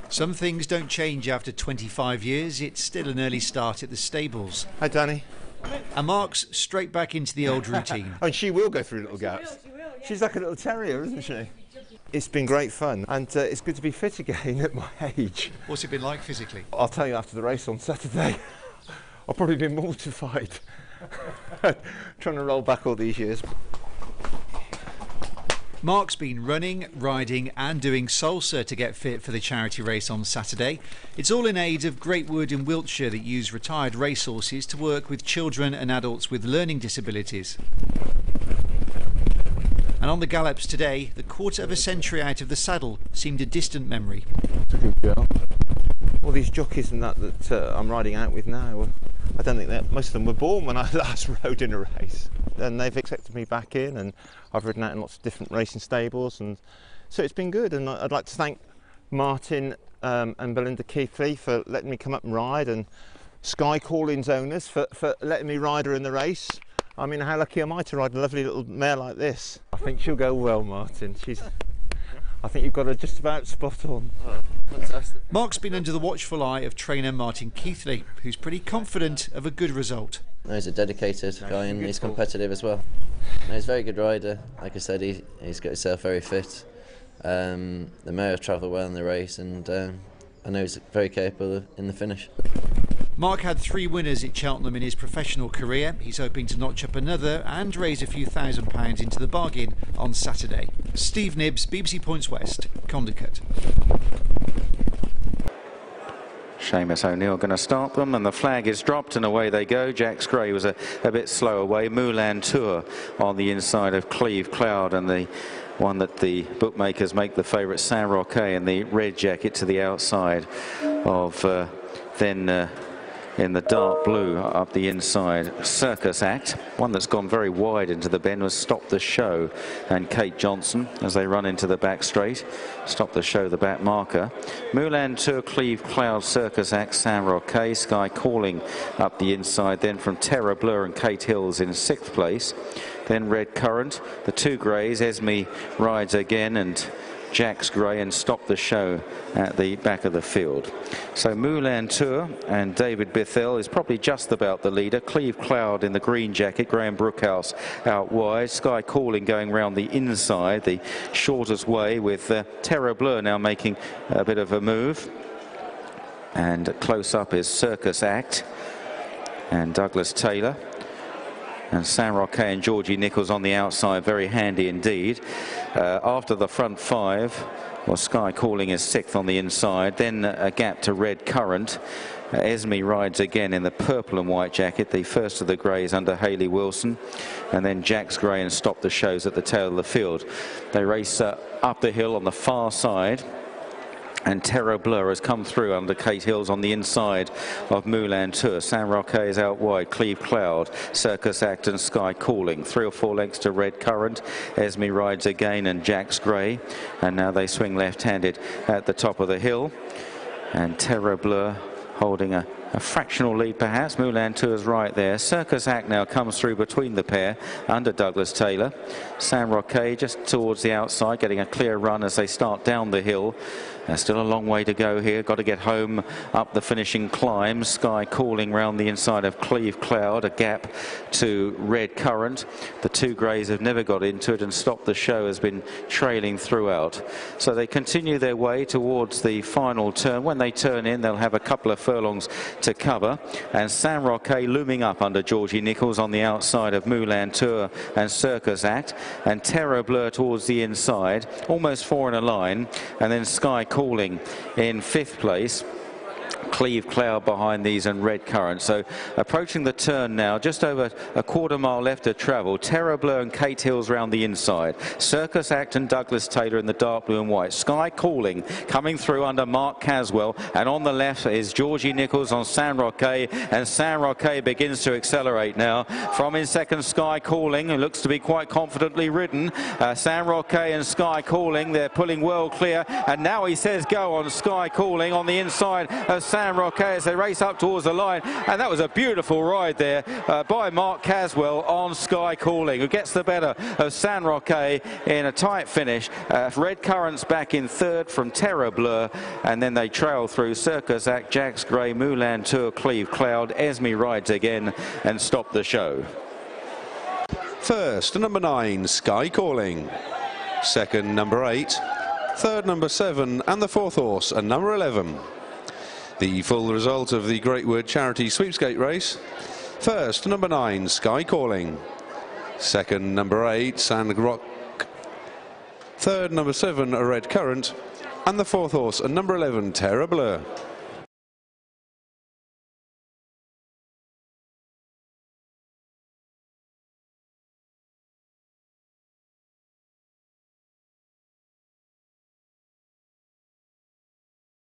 Some things don't change after 25 years. It's still an early start at the stables. Hi, Danny. And Mark's straight back into the old routine. And she will go through little gaps. She will, yeah. She's like a little terrier, isn't she? It's been great fun, and it's good to be fit again at my age. What's it been like physically? I'll tell you after the race on Saturday. I'll probably be mortified trying to roll back all these years. Mark's been running, riding and doing salsa to get fit for the charity race on Saturday. It's all in aid of Great Wood in Wiltshire that use retired racehorses to work with children and adults with learning disabilities. And on the gallops today, the quarter of a century out of the saddle seemed a distant memory. That's a good girl. All these jockeys and that I'm riding out with now, well, I don't think that most of them were born when I last rode in a race. And they've accepted me back in, and I've ridden out in lots of different racing stables, and so it's been good. And I'd like to thank Martin and Belinda Keithley for letting me come up and ride, and Sky Calling's owners for letting me ride her in the race. I mean, how lucky am I to ride a lovely little mare like this? I think she'll go well, Martin. I think you've got her just about spot on. Oh, fantastic. Mark's been under the watchful eye of trainer Martin Keithley, who's pretty confident of a good result. No, he's a dedicated guy and he's competitive as well. No, he's a very good rider. Like I said, he's got himself very fit. The mare will travel well in the race, and I know he's very capable in the finish. Mark had 3 winners at Cheltenham in his professional career. He's hoping to notch up another and raise a few £1,000s into the bargain on Saturday. Steve Nibbs, BBC Points West, Condicut. Seamus O'Neill going to start them, and the flag is dropped and away they go. Jax Gray was a bit slow away. Moulin Tour on the inside of Cleve Cloud, and the one that the bookmakers make the favourite, Saint Roquet, in the red jacket to the outside of in the dark blue up the inside, Circus Act. One that's gone very wide into the bend was Stop the Show, and Kate Johnson, as they run into the back straight, Stop the Show, the back marker. Moulin Tour, Cleve Cloud, Circus Act, Saint Roquet, Sky Calling up the inside, then from Terra Blur and Kate Hills in 6th place. Then Red Current, the 2 greys, Esme Rides Again, and Jax Gray, and Stop the Show at the back of the field. So Moulin Tour and David Bithell is probably just about the leader. Cleve Cloud in the green jacket, Graham Brookhouse out wide. Sky Calling going round the inside, the shortest way, with Terra Blur now making a bit of a move. And close up is Circus Act and Douglas Taylor. And Saint Roquet and Georgie Nichols on the outside, very handy indeed. After the front 5, well, Sky Calling is 6th on the inside. Then a gap to Red Current. Esme Rides Again in the purple and white jacket, the first of the greys under Hayley Wilson. And then Jax Gray and Stop the Shows at the tail of the field. They race up the hill on the far side. And Terra Blur has come through under Kate Hills on the inside of Moulin Tour. Saint Roquet is out wide, Cleve Cloud, Circus Act and Sky Calling. 3 or 4 lengths to Red Current, Esme Rides Again and Jax Gray. And now they swing left-handed at the top of the hill. And Terra Blur holding a fractional lead perhaps. Moulin Tour's right there. Circus Act now comes through between the pair under Douglas Taylor. Saint Roquet just towards the outside, getting a clear run as they start down the hill. There's still a long way to go here. Got to get home up the finishing climb. Sky Calling round the inside of Cleve Cloud. A gap to Red Current. The 2 greys have never got into it, and Stop the Show has been trailing throughout. So they continue their way towards the final turn. When they turn in, they'll have a couple of furlongs to cover. And Saint Roquet looming up under Georgie Nichols on the outside of Moulin Tour and Circus Act. And Terra Blur towards the inside. Almost 4 in a line. And then Sky Calling in 5th place. Cleve Cloud behind these and Red Current. So approaching the turn now, just over a quarter mile left to travel. Terra Blur and Kate Hills round the inside. Circus Act and Douglas Taylor in the dark blue and white. Sky Calling coming through under Mark Caswell, and on the left is Georgie Nichols on Saint Roquet, and Saint Roquet begins to accelerate now. From in second, Sky Calling, who looks to be quite confidently ridden. Saint Roquet and Sky Calling, they're pulling well clear, and now he says go on Sky Calling on the inside of Saint San Roque as they race up towards the line, and that was a beautiful ride there by Mark Caswell on Sky Calling, who gets the better of San Roque in a tight finish. Red Currents back in third from Terra Bleu, and then they trail through Circus Act, Jack's Grey, Moulin Tour, Cleve Cloud. Esme rides again and stopped the show. First, number 9, Sky Calling. Second, number 8. Third, number 7, and the fourth horse, and number 11. The full result of the Great Wood Charity Sweepskate Race. First, number 9, Sky Calling. Second, number 8, Sand Rock. Third, number 7, a Red Current. And the fourth horse, and number 11, Terra Bleu.